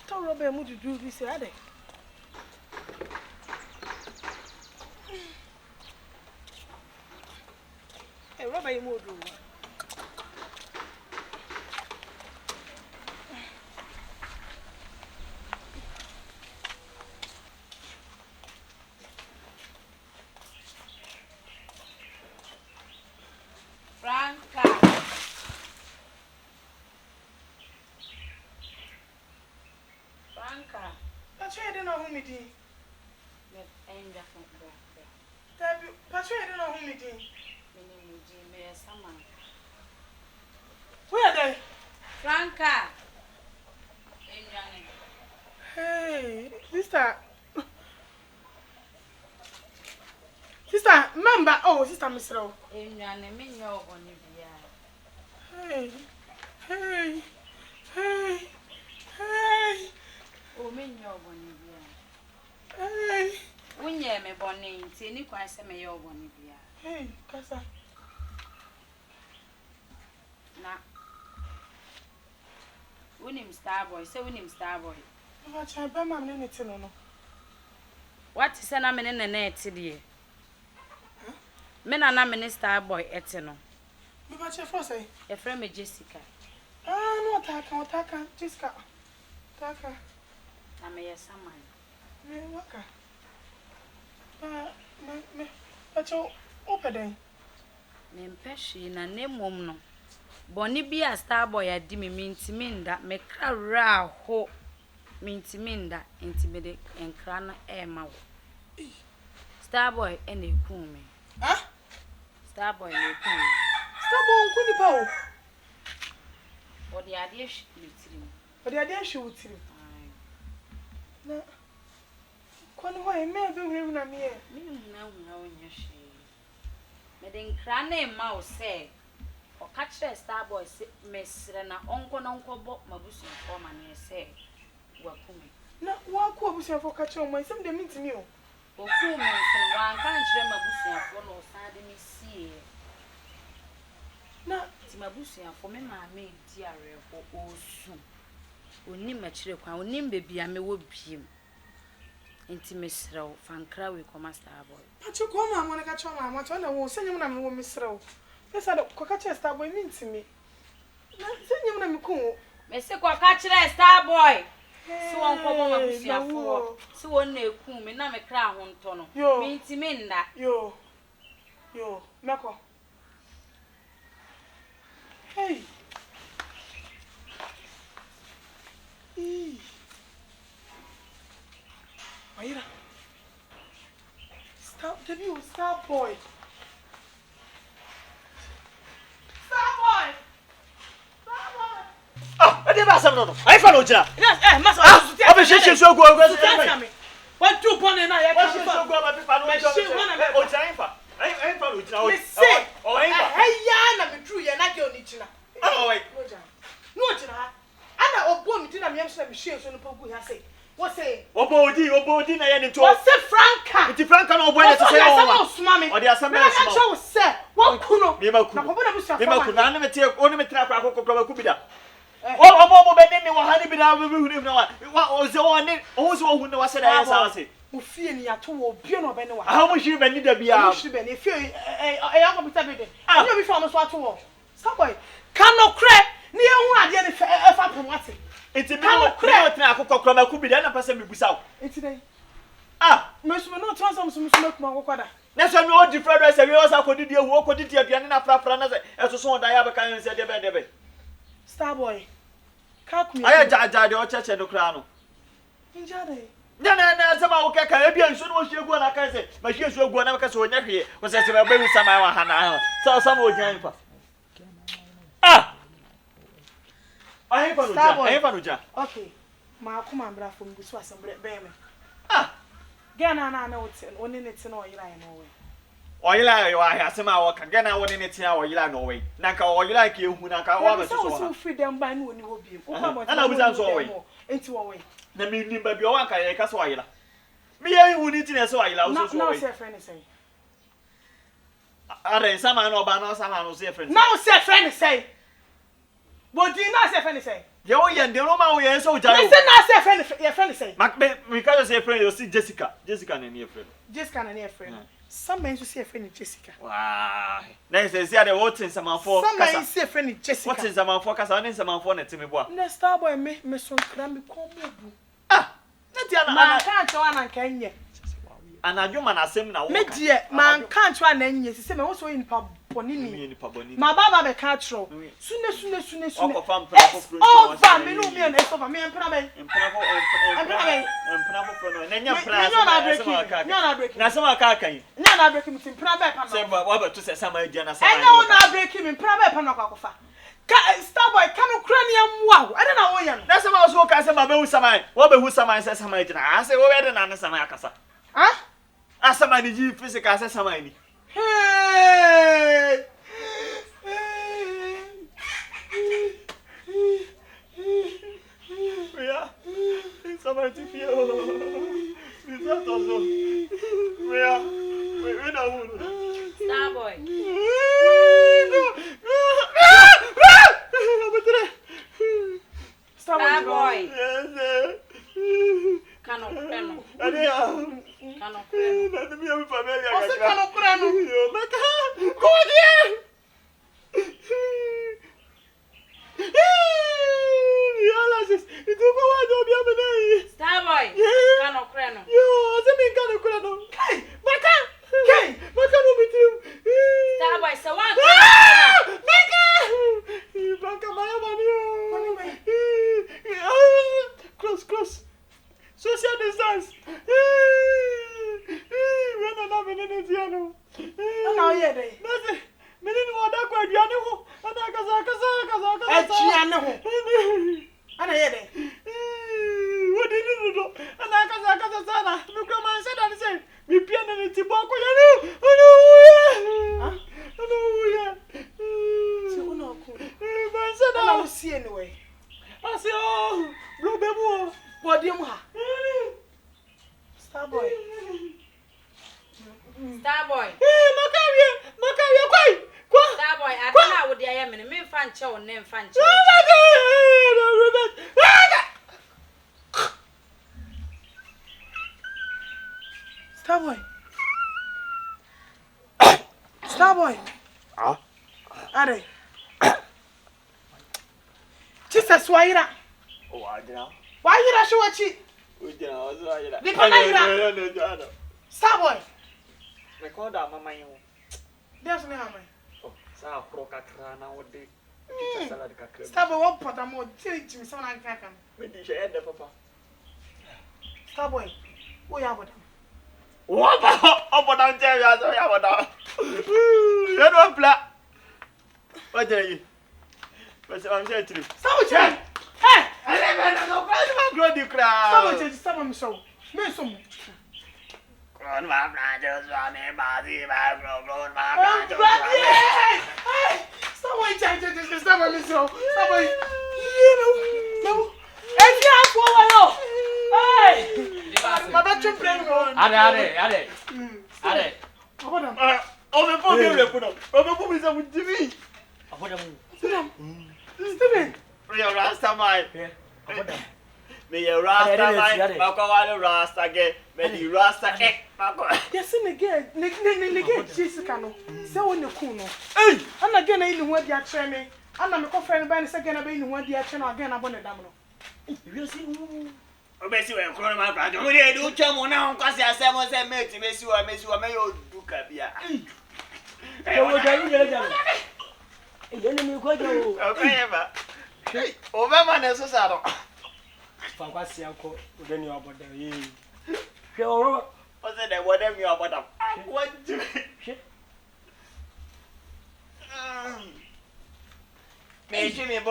Tell Robert what to do this Saturday. Hey, Robert, you more do. Franca. That's why I don't know who me did. That's why I don't know who me did. Where are they? Franca. Hey, sister. Sister, member. Oh, sister, Mr. O. Hey, hey, hey, hey. Oh, me your bonibia. Hey. When ye me bonnie, see any quite some your bonibia. Hey, Casa. Na. Winning Starboy, say winning Starboy. What I buy my minute no. What is an amen in the net today? Men are not Starboy etino. What your first say? A friend me Jessica. Ah, no, Taka, Jessica. Taka. I may have someone. Me, Waka. But you open day. Me impeshi na name woman. Bonnie be a Starboy at Dimmy means mean that me cry ho means mean that intimidate and crana air mouth. Starboy and a coon me. Huh? Starboy and a coon. Starboy, couldn't power. Or the idea she with him. But the idea she would see. No. Why may have been here? Me no in your shade. Medding crane mouse say, or catch a Starboy, Miss Rena, uncle bought my bosom for my near say, Wakumi. No, one could be for catch on my some they meet me. Wakumi, one can't share my bosom for no side me see. No, it's my bosom for me, my maid, dear, or soon. Only my children, only baby, I may would be him. Intimacy, fan cry with Starboy. but you come, I want to catch on my watch on the wall, send you when I'm Miss Row. Yes, I don't catch a Starboy mean to me. Send you when I'm cool. Mr. Catch a Starboy. So on, so one day, cool, me not a crown on tono. Yo, mean to mean that. Yo, Mako. Hey. Mayra. Stop, debut, Starboy. Starboy. Ah, I never saw no. I follow you. Yes, master. I'm a so go. What two pon and I so go about people. I follow you. Say, oh, hey, Yana, be true, you're not your nichina. Oh, wait. No, Jina. Anna or Bonnie didn't have some shares on the Pogu. I say, what's say? Obodi, I am to what's a Franca? It's Franca, no boy, to say, oh, mammy, or there are some men. I said, what Kuno? Only trap, could be that. Oh, Benny, what honey be now? What was the one? Also, who knows what I say? Who fear me at all, Piano Benoit. How much you need to be out? If you're a young bit, I will be from us what to walk. Somebody cannot crack near one idea if I promote it. It's a crack, could be done a person without it today. Ah, Miss will not transform some smoke, my water. That's why no different as we also could do your work with the piano for another as a son. I have a kind of said, Starboy, calculate. I had your church and the crown. Injade. No, somehow Caribbean soon was your one. I can say, but she was your one. I so here was as if I buried some Hannah. So some would join for. Ah, I have a okay, my command from this was some bear. Ah, Gana, I know it's only it's an oil I know. Or you like, I have some hour again. I want in it now, or you like no way. Naka, or you like you, Munaka, or so freedom by noon you will be. And I was answering away into a way. The meaning by your uncle, like a soil. Me, I would eat in a soil. No, say friend, say. Are there some man or banner, some man, say friend? No, say friend, say. Body na say friend say. Ye wo ye ndem no ma wo ye so Me jare. say na say friend say. We can say friend you see Jessica. Jessica na near friend. Jessica na near friend. Some men say friend Jessica. Wow. Na say see the what in some for. Some men say friend Jessica. What in some for kasa on some for na timi boa. Na star boy me so kra me kom obu. Ah. Na ti Man can't tell an kanye. Anadwuma na asem na wo. Me die man can't try na nye se me wo so yin pa bonini. Ma baba be ka tro. Sune. Okofam prafo front. Oh, va me no me na so va me empra me. Empra front. Na nya pra. Na break. Na sama ka kan. Na break me empra be pa no. Say wa ba to say sama dia na sama. Enya wo na break me empra be pa no kwakofa. Star boy kanu cranium wow. I don't know what you. That's why I was walking sama be hu sama. Wa be hu sama say sama dia. I say wo be na sama akasa. Huh? Asama ni ji physical say sama ni. Hey! Yeah. Sama ti fi o. Is that also? Where? We na wo. Star boy. Star boy. Cano creno. Cano creno. Na minha família. Você tá no crano? Eu não como é? E tu vai dar minha menina? Star boy. Cano creno. Yo, você me cano creno. Quem? Maca no mitiu. Star boy, so what? Maca maior mania. Close. Social distance. When na menina diano. Ana oye dey. Nase, menina mo da kwa diane ho. Ana kaza. Echiane ho. Ana oye dey. What did you do? Ana kaza sana. Me kwa man said and say, me pia na ni tibo ko ya no. Ana uya. Si uno ko. Man said Ana no see anyway. I say oh, bro bemu. Body mu ha. Star boy. Star boy. Makawie kwa. Star boy, I don't know what I am in. Me fan chow, name fan chow. Star boy. Star boy. Ah. Are. Jesus waira. Oh, ajina. Waira showachi. Ujina, ozo ajina. Di pa na ira. Star boy. Recorda mama yin. There's no hammer. Oh, sa pro kakra na wode. Salad kakra. Star boy what pot am tiri timi so na nkan. Me di she de papa. Star boy. Wo ya boda. What about down there? I saw you about you don't play. What are you? But I'm saying to you. Stop it! Hey! I don't know. The crowd. Stop it! Stop me so. Me so. Grown my branches, running body, my grown my Hey! Stop it! Stop me so. Stop it! No. Hey, yeah, for Hey! My bedroom playing on. Are. Oh, me put me le put up. Oh, me put me some TV. Steven. Me a rasta man. Me a rasta man. Makawale rasta ge. Me di rasta ek. Yes, again. Nigga, Jessica no. Say when you cool no. Hey, and again I know what they are training. And I'm a friend by the second I know what they are training again upon the dam no. You see Obesi we grown my brother. We dey do chemo na nkwase asemo say mate mesi wa me yo du kabia. Yo jani jani. Ele mi ko jo. Okay ba. Obama na so saro. Fa kwase akọ odeni obodo yi. Hwe oro. O say dey wode mi obodo. What do? Me jimi